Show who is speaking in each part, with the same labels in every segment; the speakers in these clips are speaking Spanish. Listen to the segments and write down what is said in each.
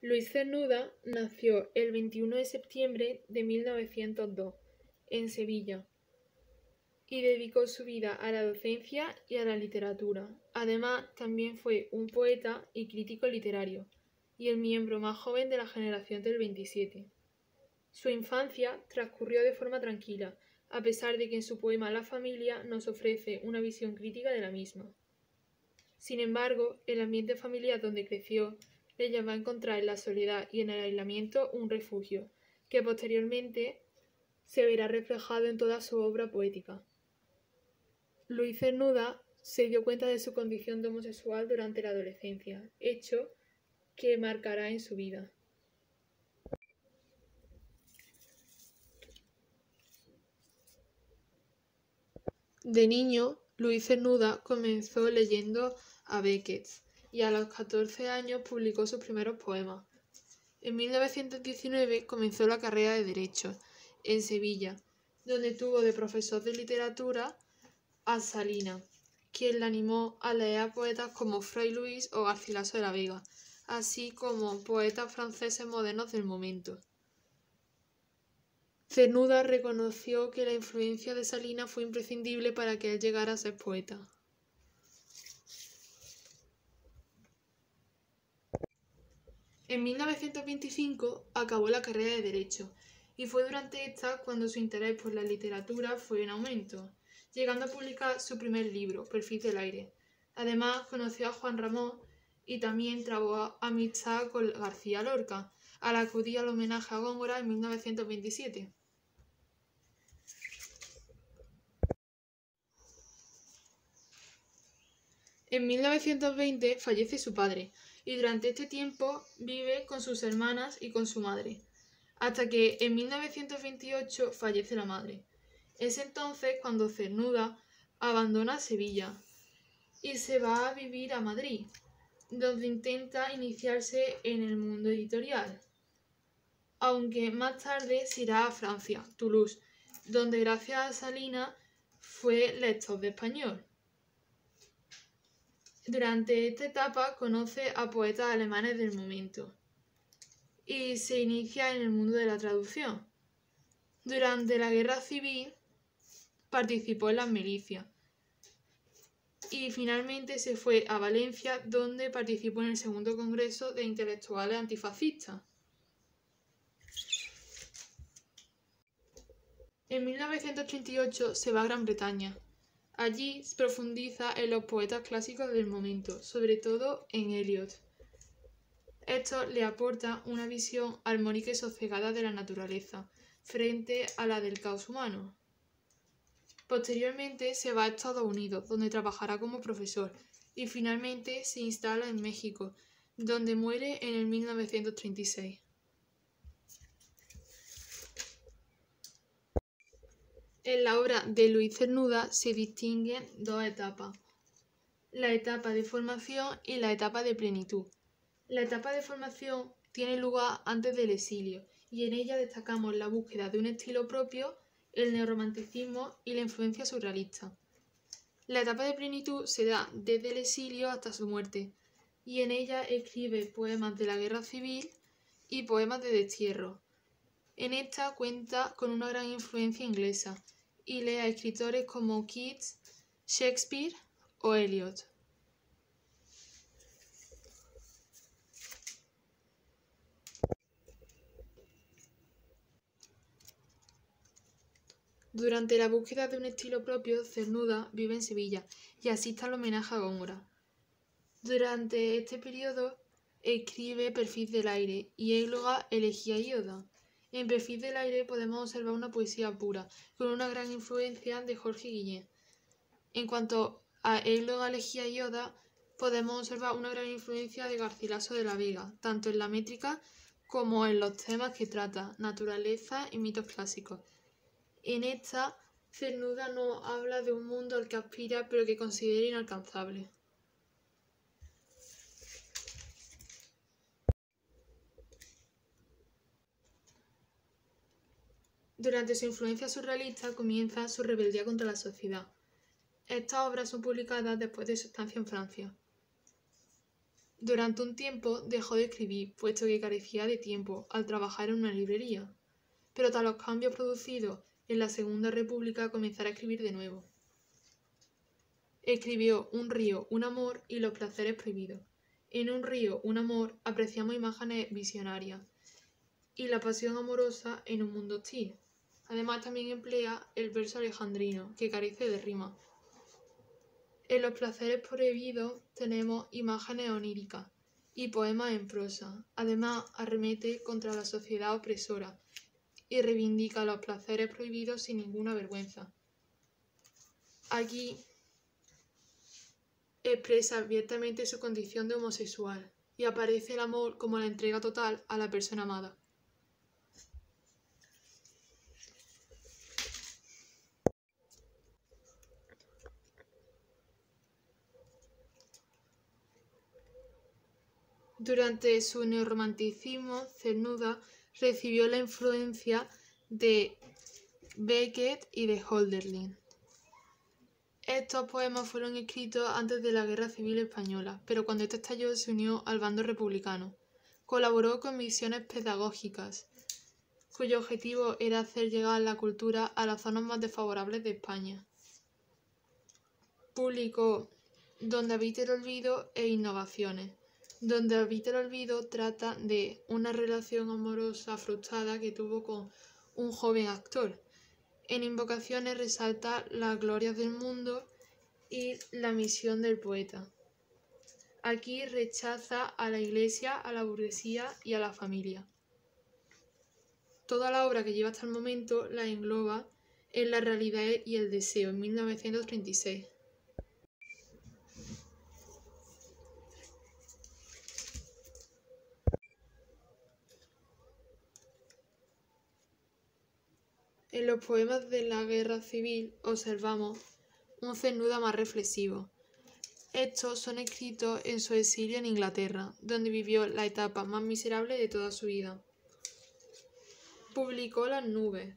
Speaker 1: Luis Cernuda nació el 21 de septiembre de 1902 en Sevilla y dedicó su vida a la docencia y a la literatura. Además, también fue un poeta y crítico literario y el miembro más joven de la generación del 27. Su infancia transcurrió de forma tranquila, a pesar de que en su poema La familia nos ofrece una visión crítica de la misma. Sin embargo, el ambiente familiar donde creció le llevó a encontrar en la soledad y en el aislamiento un refugio, que posteriormente se verá reflejado en toda su obra poética. Luis Cernuda se dio cuenta de su condición de homosexual durante la adolescencia, hecho que marcará en su vida. De niño, Luis Cernuda comenzó leyendo a Beckett y a los 14 años publicó sus primeros poemas. En 1919 comenzó la carrera de Derecho en Sevilla, donde tuvo de profesor de literatura a Salinas, quien le animó a leer a poetas como Fray Luis o Garcilaso de la Vega, así como poetas franceses modernos del momento. Cernuda reconoció que la influencia de Salinas fue imprescindible para que él llegara a ser poeta. En 1925 acabó la carrera de Derecho y fue durante esta cuando su interés por la literatura fue en aumento, llegando a publicar su primer libro, Perfil del aire. Además, conoció a Juan Ramón y también trabó amistad con García Lorca, al acudir al homenaje a Góngora en 1927. En 1920 fallece su padre y durante este tiempo vive con sus hermanas y con su madre, hasta que en 1928 fallece la madre. Es entonces cuando Cernuda abandona Sevilla y se va a vivir a Madrid, donde intenta iniciarse en el mundo editorial, aunque más tarde se irá a Francia, Toulouse, donde gracias a Salinas fue lector de español. Durante esta etapa conoce a poetas alemanes del momento y se inicia en el mundo de la traducción. Durante la Guerra Civil participó en las milicias y finalmente se fue a Valencia, donde participó en el segundo Congreso de Intelectuales Antifascistas. En 1938 se va a Gran Bretaña. Allí profundiza en los poetas clásicos del momento, sobre todo en Eliot. Esto le aporta una visión armónica y sosegada de la naturaleza, frente a la del caos humano. Posteriormente se va a Estados Unidos, donde trabajará como profesor, y finalmente se instala en México, donde muere en el 1936. En la obra de Luis Cernuda se distinguen dos etapas: la etapa de formación y la etapa de plenitud. La etapa de formación tiene lugar antes del exilio y en ella destacamos la búsqueda de un estilo propio, el neorromanticismo y la influencia surrealista. La etapa de plenitud se da desde el exilio hasta su muerte y en ella escribe poemas de la guerra civil y poemas de destierro. En esta cuenta con una gran influencia inglesa y lee a escritores como Keats, Shakespeare o Eliot. Durante la búsqueda de un estilo propio, Cernuda vive en Sevilla y asiste al homenaje a Góngora. Durante este periodo escribe Perfil del aire y Égloga, Elegía y Oda. En Perfil del aire podemos observar una poesía pura, con una gran influencia de Jorge Guillén. En cuanto a Égloga, Elegía y Oda, podemos observar una gran influencia de Garcilaso de la Vega, tanto en la métrica como en los temas que trata, naturaleza y mitos clásicos. En esta, Cernuda nos habla de un mundo al que aspira pero que considera inalcanzable. Durante su influencia surrealista comienza su rebeldía contra la sociedad. Estas obras son publicadas después de su estancia en Francia. Durante un tiempo dejó de escribir, puesto que carecía de tiempo al trabajar en una librería, pero tras los cambios producidos en la Segunda República comenzará a escribir de nuevo. Escribió Un río, un amor y Los placeres prohibidos. En Un río, un amor apreciamos imágenes visionarias y la pasión amorosa en un mundo hostil. Además también emplea el verso alejandrino, que carece de rima. En Los placeres prohibidos tenemos imágenes oníricas y poemas en prosa. Además arremete contra la sociedad opresora y reivindica los placeres prohibidos sin ninguna vergüenza. Aquí expresa abiertamente su condición de homosexual y aparece el amor como la entrega total a la persona amada. Durante su neorromanticismo, Cernuda recibió la influencia de Beckett y de Hölderlin. Estos poemas fueron escritos antes de la Guerra Civil Española, pero cuando ésta estalló se unió al bando republicano. Colaboró con misiones pedagógicas, cuyo objetivo era hacer llegar la cultura a las zonas más desfavorables de España. Publicó Donde habita el olvido e Innovaciones. Donde habita el olvido trata de una relación amorosa frustrada que tuvo con un joven actor. En Invocaciones resalta las glorias del mundo y la misión del poeta. Aquí rechaza a la Iglesia, a la burguesía y a la familia. Toda la obra que lleva hasta el momento la engloba en La realidad y el deseo, en 1936. En los poemas de la Guerra Civil observamos un Cernuda más reflexivo. Estos son escritos en su exilio en Inglaterra, donde vivió la etapa más miserable de toda su vida. Publicó Las nubes,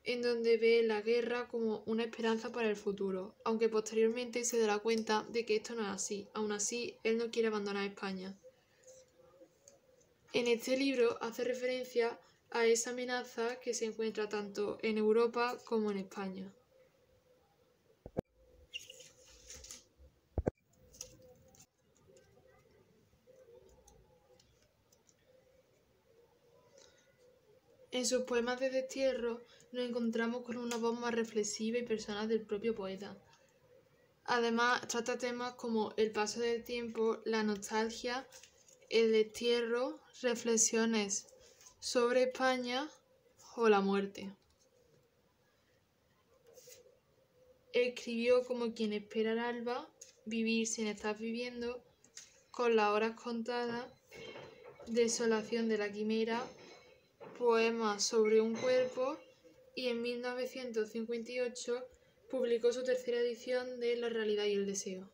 Speaker 1: en donde ve la guerra como una esperanza para el futuro, aunque posteriormente se dará cuenta de que esto no es así. Aún así, él no quiere abandonar España. En este libro hace referencia a esa amenaza que se encuentra tanto en Europa como en España. En sus poemas de destierro nos encontramos con una voz más reflexiva y personal del propio poeta. Además, trata temas como el paso del tiempo, la nostalgia, el destierro, reflexiones sobre España o la muerte. Escribió Como quien espera el alba, Vivir sin estar viviendo, Con las horas contadas, Desolación de la quimera, Poemas sobre un cuerpo, y en 1958 publicó su tercera edición de La realidad y el deseo.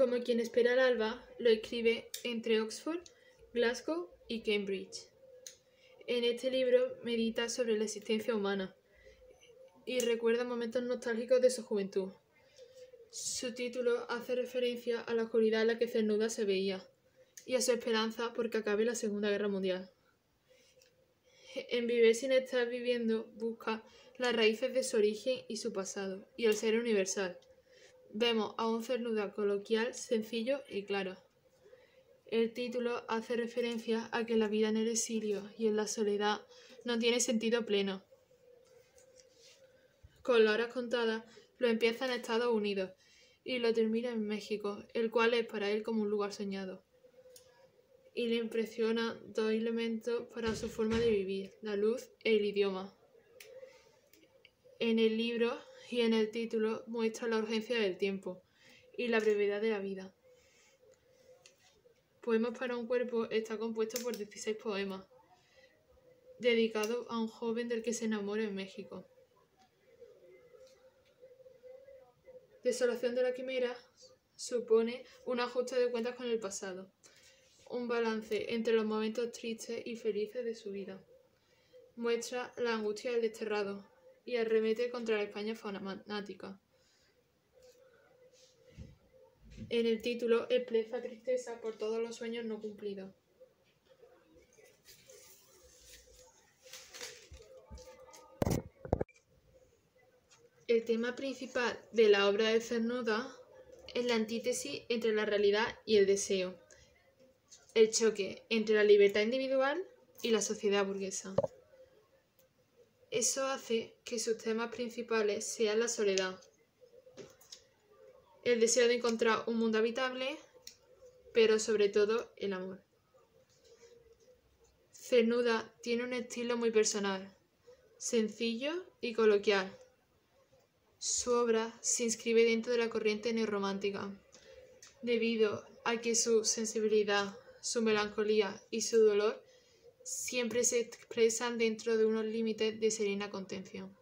Speaker 1: Como quien espera el alba, lo escribe entre Oxford, Glasgow y Cambridge. En este libro medita sobre la existencia humana y recuerda momentos nostálgicos de su juventud. Su título hace referencia a la oscuridad en la que Cernuda se veía y a su esperanza porque acabe la Segunda Guerra Mundial. En Vivir sin estar viviendo busca las raíces de su origen y su pasado y el ser universal. Vemos a un Cernuda coloquial, sencillo y claro. El título hace referencia a que la vida en el exilio y en la soledad no tiene sentido pleno. Con las horas contadas lo empieza en Estados Unidos y lo termina en México, el cual es para él como un lugar soñado. Y le impresiona dos elementos para su forma de vivir, la luz e el idioma. En el libro y en el título muestra la urgencia del tiempo y la brevedad de la vida. Poemas para un cuerpo está compuesto por 16 poemas, dedicados a un joven del que se enamora en México. Desolación de la quimera supone un ajuste de cuentas con el pasado, un balance entre los momentos tristes y felices de su vida. Muestra la angustia del desterrado y arremete contra la España fanática. En el título expresa tristeza por todos los sueños no cumplidos. El tema principal de la obra de Cernuda es la antítesis entre la realidad y el deseo, el choque entre la libertad individual y la sociedad burguesa. Eso hace que sus temas principales sean la soledad, el deseo de encontrar un mundo habitable, pero sobre todo el amor. Cernuda tiene un estilo muy personal, sencillo y coloquial. Su obra se inscribe dentro de la corriente neorromántica, debido a que su sensibilidad, su melancolía y su dolor siempre se expresan dentro de unos límites de serena contención.